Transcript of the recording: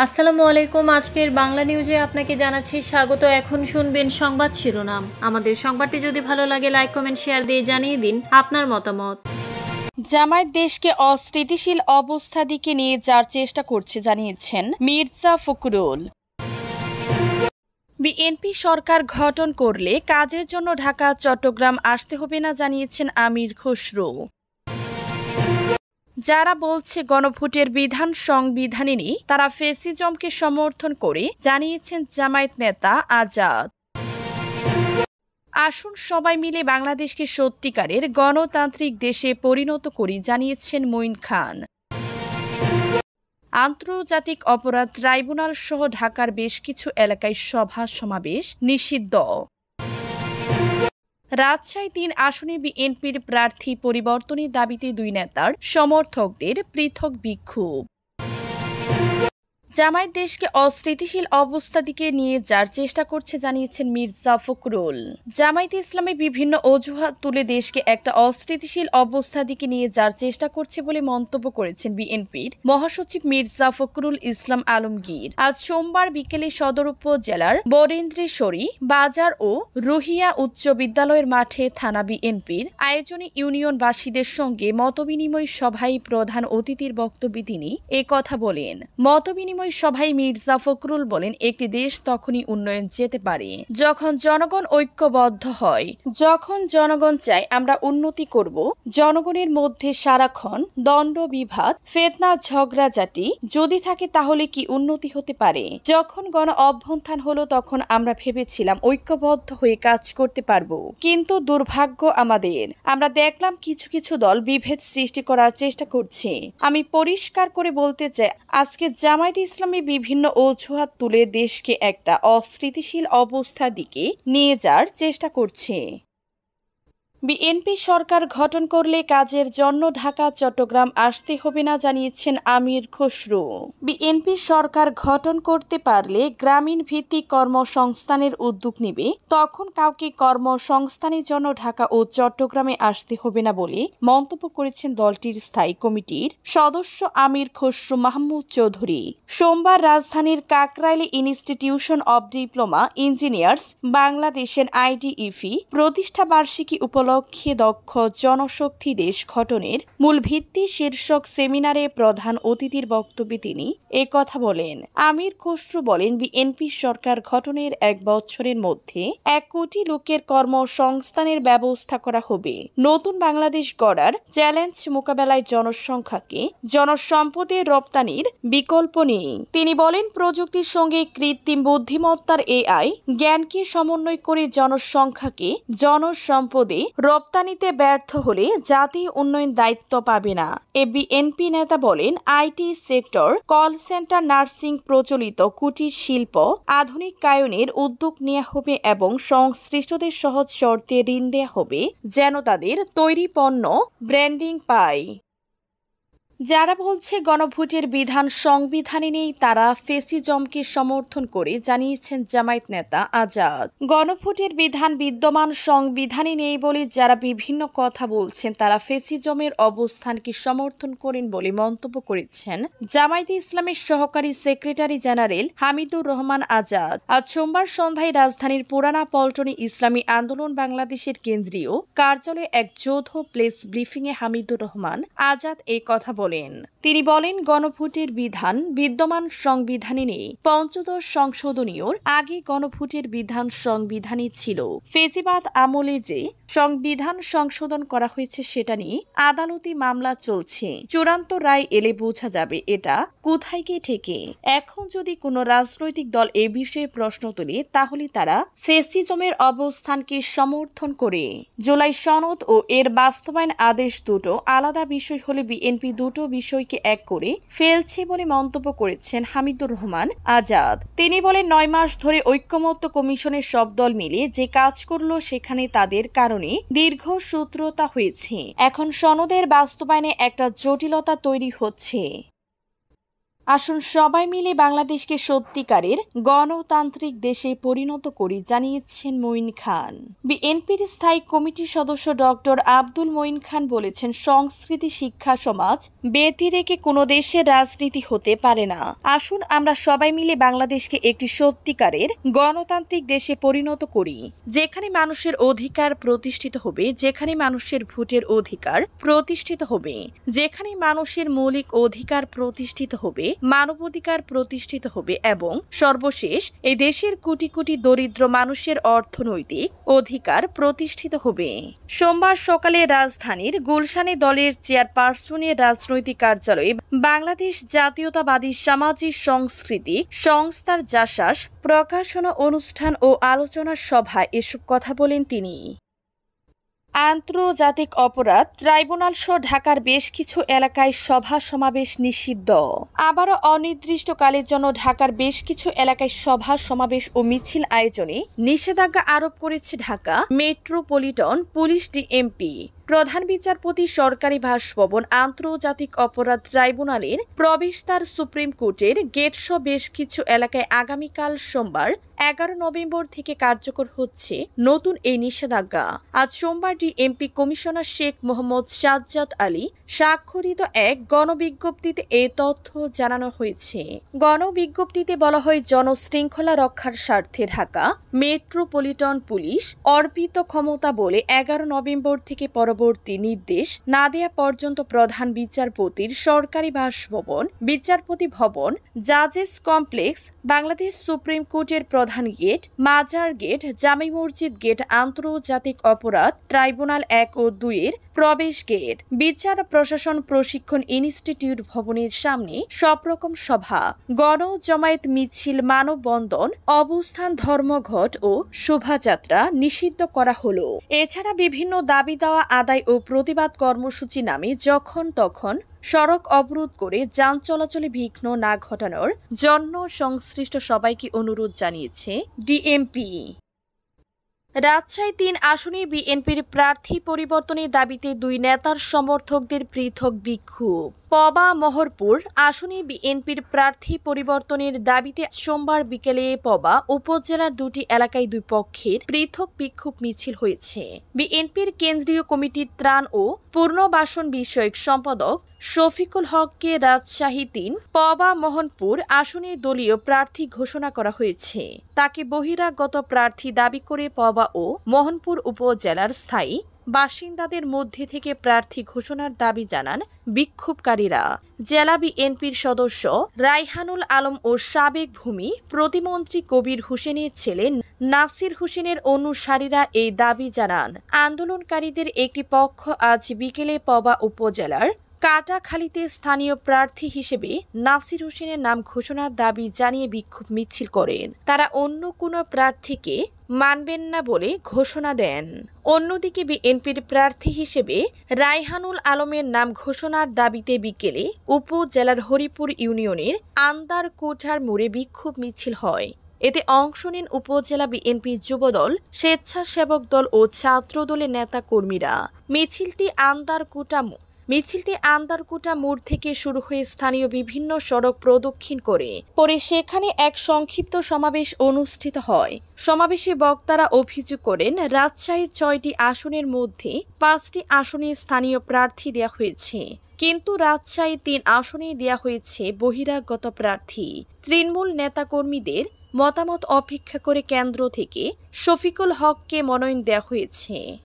আসসালামু আলাইকুম। আজকের বাংলা নিউজে আপনাকে জানাচ্ছি স্বাগত। এখন শুনবেন সংবাদ শিরোনাম। আমাদের সংবাদটি যদি ভালো লাগে লাইক কমেন্ট শেয়ার দিয়ে জানিয়ে দিন আপনার মতামত। জামায়াত দেশকে অস্থিতিশীল অবস্থা দিকে নিয়ে যাওয়ার চেষ্টা করছে জানিয়েছেন মির্জা ফখরুল। বিএনপি সরকার গঠন করলে কাজের জন্য ঢাকা চট্টগ্রাম আসতে হবে না জানিয়েছেন আমির খসরু। যারা বলছে গণভোটের বিধান সংবিধানেই তারা ফ্যাসিজমকে সমর্থন করে জানিয়েছেন জামায়াত নেতা আজাদ। আসুন সবাই মিলে বাংলাদেশকে সত্যিকারের গণতান্ত্রিক দেশে পরিণত করি জানিয়েছেন মঈন খান। আন্তর্জাতিক অপরাধ ট্রাইব্যুনাল সহ ঢাকার বেশ কিছু এলাকায় সভা সমাবেশ নিষিদ্ধ। রাজশাহী ৩ আসনে বিএনপির প্রার্থী পরিবর্তনের দাবিতে দুই নেতার সমর্থকদের পৃথক বিক্ষোভ। জামায়াত দেশকে অস্থিতিশীল অবস্থা দিকে নিয়ে যাওয়ার চেষ্টা করছে জানিয়েছেন মির্জা ফখরুল। জামায়াতে ইসলামী বিভিন্ন অজুহাত তুলে দেশকে একটা অস্থিতিশীল অবস্থা দিকে নিয়ে যাওয়ার চেষ্টা করছে বলে মন্তব্য করেছেন বিএনপির মহাসচিব মির্জা ফখরুল ইসলাম আলমগীর। আজ সোমবার বিকেলে সদর উপজেলার বরেন্দ্রেশ্বরী বাজার ও রুহিয়া উচ্চ বিদ্যালয়ের মাঠে থানা বিএনপির আয়োজনে ইউনিয়নবাসীদের সঙ্গে মতবিনিময় সভায় প্রধান অতিথির বক্তব্যে তিনি কথা বলেন। মতবিনিময় সভায় মির্জা ফখরুল বলেন, একটি দেশ তখনই উন্নয়ন যেতে পারে যখন জনগণ ঐক্যবদ্ধ হয়, যখন জনগণ চায় আমরা উন্নতি করব। জনগণের মধ্যে সারাক্ষণ দ্বন্দ্ব বিভাদ ফেতনা ঝগড়াঝাটি যদি থাকে তাহলে কি উন্নতি হতে পারে? যখন গণ অভ্যুত্থান হলো তখন আমরা ভেবেছিলাম ঐক্যবদ্ধ হয়ে কাজ করতে পারবো, কিন্তু দুর্ভাগ্য আমাদের, আমরা দেখলাম কিছু কিছু দল বিভেদ সৃষ্টি করার চেষ্টা করছে। আমি পরিষ্কার করে বলতে চাই, আজকে জামায়াত ইসলামী বিভিন্ন অজুহাত তুলে দেশকে একটা অস্থিতিশীল অবস্থার দিকে নিয়ে যাওয়ার চেষ্টা করছে। বিএনপি সরকার গঠন করলে কাজের জন্য ঢাকা চট্টগ্রাম আসতে হবে না জানিয়েছেন আমির খসরু। বিএনপি সরকার গঠন করতে পারলে গ্রামীণ ভিত্তিক কর্মসংস্থানের উদ্যোগ নেবে, তখন কাউকে কর্মসংস্থানের জন্য ঢাকা ও চট্টগ্রামে আসতে হবে না বলে মন্তব্য করেছেন দলটির স্থায়ী কমিটির সদস্য আমির খসরু মাহমুদ চৌধুরী। সোমবার রাজধানীর কাকরাইলে ইনস্টিটিউশন অব ডিপ্লোমা ইঞ্জিনিয়ার্স বাংলাদেশের আইডিইপি প্রতিষ্ঠা বার্ষিকী উপলক্ষে দক্ষ জনশক্তি দেশ গঠনের মূল ভিত্তি শীর্ষক সেমিনারে প্রধান অতিথির বক্তব্যে তিনি কথা বলেন। আমির খসরু বলেন, বিএনপি সরকার গঠনের 1 বছরের মধ্যে 1 কোটি লোকের কর্মসংস্থানের ব্যবস্থা করা হবে। নতুন বাংলাদেশ গড়ার চ্যালেঞ্জ মোকাবেলায় জনসংখ্যাকে জনসম্পদের রপ্তানির বিকল্প নেই। তিনি বলেন, প্রযুক্তির সঙ্গে কৃত্রিম বুদ্ধিমত্তার এআই জ্ঞানকে সমন্বয় করে জনসংখ্যাকে জনসম্পদে রপ্তানিতে ব্যর্থ হলে জাতি উন্নয়ন দায়িত্ব পাবে না। বিএনপি নেতা বলেন, IT sector, call centre, nursing, প্রচলিত কুটির শিল্প আধুনিকায়নের উদ্যোগ নেওয়া হবে এবং সংশ্লিষ্টদের সহজ শর্তে ঋণ দেওয়া হবে যেন তাদের তৈরি পণ্য ব্র্যান্ডিং পায়। যারা বলছে গণভোটের বিধান সংবিধানে নেই তারা ফ্যাসিজমকে সমর্থন করে জানিয়েছেন জামায়াত নেতা আজাদ। গণভোটের বিধান বিদ্যমান সংবিধানে নেই বলে যারা বিভিন্ন কথা বলছেন তারা ফ্যাসিজমের অবস্থানকে সমর্থন করেন বলে মন্তব্য করেছেন জামায়াতে ইসলামের সহকারী সেক্রেটারি জেনারেল হামিদুর রহমান আজাদ। আজ সোমবার সন্ধ্যায় রাজধানীর পুরানা পল্টনে ইসলামী আন্দোলন বাংলাদেশের কেন্দ্রীয় কার্যালয়ে এক যৌথ প্রেস ব্রিফিংয়ে হামিদুর রহমান আজাদ কথা বলেন। তিনি বলেন, গণভোটের বিধান বিদ্যমান সংবিধানে নেই। ৫৫ সংশোধনীর আগে গণভোটের বিধান সংবিধানে ছিল। ফেজিবাদ আমলে যে সংবিধান সংশোধন করা হয়েছে সেটা নিয়ে আদালতি মামলা চলছে। চূড়ান্ত রায় এলে বোঝা যাবে এটা কোথায় গিয়ে ঠেকে। এখন যদি কোনো রাজনৈতিক দল এ বিষয়ে প্রশ্ন তোলে তাহলে তারা ফ্যাসিজমের অবস্থানকে সমর্থন করে। জুলাই সনদ ও এর বাস্তবায়ন আদেশ দুটো আলাদা বিষয় হলে বিএনপি দুটো বিষয়কে এক করে ফেলছে বলে মন্তব্য করেছেন হামিদুর রহমান আজাদ। তিনি বলেন, ৯ মাস ধরে ঐক্যমত্য কমিশনের সব দল মিলে যে কাজ করলো সেখানে তাদের কারণে দীর্ঘ শত্রুতা হয়েছে। এখন সনদের বাস্তবায়নে একটা জটিলতা তৈরি হচ্ছে। আসুন সবাই মিলে বাংলাদেশকে সত্যিকারের গণতান্ত্রিক দেশে পরিণত করি, জানিয়েছেন মঈন খান। বিএনপির স্থায়ী কমিটির সদস্য ডক্টর আব্দুল মঈন খান বলেছেন, সংস্কৃতি, শিক্ষা, সমাজ ব্যতি রেখে কোনো দেশের রাজনীতি হতে পারে না। আসুন আমরা সবাই মিলে বাংলাদেশকে একটি সত্যিকারের গণতান্ত্রিক দেশে পরিণত করি, যেখানে মানুষের অধিকার প্রতিষ্ঠিত হবে, যেখানে মানুষের ভোটের অধিকার প্রতিষ্ঠিত হবে, যেখানে মানুষের মৌলিক অধিকার প্রতিষ্ঠিত হবে, মানবাধিকার প্রতিষ্ঠিত হবে এবং সর্বশেষ এই দেশের কোটি কোটি দরিদ্র মানুষের অর্থনৈতিক অধিকার প্রতিষ্ঠিত হবে। সোমবার সকালে রাজধানীর গুলশানে দলের চেয়ারপারসনের রাজনৈতিক কার্যালয়ে বাংলাদেশ জাতীয়তাবাদী সামাজিক সংস্কৃতি সংস্থার জাসাস প্রকাশনা অনুষ্ঠান ও আলোচনা সভায় এসব কথা বলেন তিনি। আন্তর্জাতিক অপরাধ ট্রাইব্যুনাল সহ ঢাকার বেশ কিছু এলাকায় সভা সমাবেশ নিষিদ্ধ। আবারও অনির্দিষ্টকালের জন্য ঢাকার বেশ কিছু এলাকায় সভা সমাবেশ ও মিছিল আয়োজনে নিষেধাজ্ঞা আরোপ করেছে ঢাকা মেট্রোপলিটন পুলিশ ডিএমপি। প্রধান বিচারপতি সরকারি বাসভবন আন্তর্জাতিক অপরাধ ট্রাইব্যুনালের প্রবেশদ্বার সুপ্রিম কোর্টের গেটসহ বেশ কিছু এলাকায় আগামীকাল সোমবার 11 নভেম্বর থেকে কার্যকর হচ্ছে নতুন এই নিষেধাজ্ঞা। আজ সোমবার ডিএমপি কমিশনার শেখ মোহাম্মদ সাজ্জাদ আলী স্বাক্ষরিত এক গণবিজ্ঞপ্তিতে এ তথ্য জানানো হয়েছে। গণবিজ্ঞপ্তিতে বলা হয়, জনশৃঙ্খলা রক্ষার স্বার্থে ঢাকা মেট্রোপলিটন পুলিশ অর্পিত ক্ষমতা বলে 11 নভেম্বর থেকে পরবর্তী নির্দেশ না দেয়া পর্যন্ত প্রধান বিচারপতির সরকারি বাসভবন, বিচারপতি ভবন, জাজেস কমপ্লেক্স, বাংলাদেশ সুপ্রিম কোর্টের প্রধান গেট, মাজার গেট, জামে মসজিদ গেট, আন্তর্জাতিক অপরাধ ট্রাইব্যুনাল 1 ও 2 এর প্রবেশ গেট, বিচার প্রশাসন প্রশিক্ষণ ইনস্টিটিউট ভবনের সামনে সব রকম সভা, গণ জমায়েত, মিছিল, মানববন্ধন, অবস্থান, ধর্মঘট ও শোভাযাত্রা নিষিদ্ধ করা হলো। এছাড়া বিভিন্ন দাবি দেওয়া আদায় ও প্রতিবাদ কর্মসূচি নামে যখন তখন সড়ক অবরোধ করে যান চলাচলে বিঘ্ন না ঘটানোর জন্য সংশ্লিষ্ট সবাইকে অনুরোধ জানিয়েছে ডিএমপি। রাজশাহী 3 আসনে বিএনপির প্রার্থী পরিবর্তনের দাবিতে 2 নেতার সমর্থকদের পৃথক বিক্ষোভ। পবা মোহরপুর আসনে বিএনপির প্রার্থী পরিবর্তনের দাবিতে সোমবার বিকেলে পবা উপজেলার 2টি এলাকায় 2 পক্ষের পৃথক বিক্ষোভ মিছিল হয়েছে। বিএনপির কেন্দ্রীয় কমিটির ত্রাণ ও পুনর্বাসন বিষয়ক সম্পাদক শফিকুল হককে রাজশাহী 3 পবা মোহনপুর আসনে দলীয় প্রার্থী ঘোষণা করা হয়েছে। তাকে বহিরাগত প্রার্থী দাবি করে পবা ও মোহনপুর উপজেলার স্থায়ী বাসিন্দাদের মধ্যে থেকে প্রার্থী ঘোষণার দাবি জানান বিক্ষোভকারীরা। জেলা বিএনপির সদস্য রাইহানুল আলম ও সাবেক ভূমি প্রতিমন্ত্রী কবির হোসেনের ছেলে নাসির হোসেনের অনুসারীরা এই দাবি জানান। আন্দোলনকারীদের একটি পক্ষ আজ বিকেলে পবা উপজেলার কাটাখালীতে স্থানীয় প্রার্থী হিসেবে নাসির হোসেনের নাম ঘোষণার দাবি জানিয়ে বিক্ষোভ মিছিল করেন। তারা অন্য কোনো প্রার্থীকে মানবেন না বলে ঘোষণা দেন। অন্যদিকে বিএনপির প্রার্থী হিসেবে রাইহানুল আলমের নাম ঘোষণার দাবিতে বিকেলে উপজেলার হরিপুর ইউনিয়নের আন্দারকোঠার মোড়ে বিক্ষোভ মিছিল হয়। এতে অংশ নেন উপজেলা বিএনপি যুবদল, স্বেচ্ছাসেবক দল ও ছাত্র দলের নেতা কর্মীরা। মিছিলটি আন্দারকোটা মোড় থেকে শুরু হয়ে স্থানীয় বিভিন্ন সড়ক প্রদক্ষিণ করে পরে সেখানে এক সংক্ষিপ্ত সমাবেশ অনুষ্ঠিত হয়। সমাবেশে বক্তারা অভিযোগ করেন, রাজশাহীর 6টি আসনের মধ্যে 5টি আসনে স্থানীয় প্রার্থী দেওয়া হয়েছে, কিন্তু রাজশাহী 3 আসনে দেওয়া হয়েছে বহিরাগত প্রার্থী। তৃণমূল নেতাকর্মীদের মতামত অপেক্ষা করে কেন্দ্র থেকে শফিকুল হককে মনোনয়ন দেওয়া হয়েছে।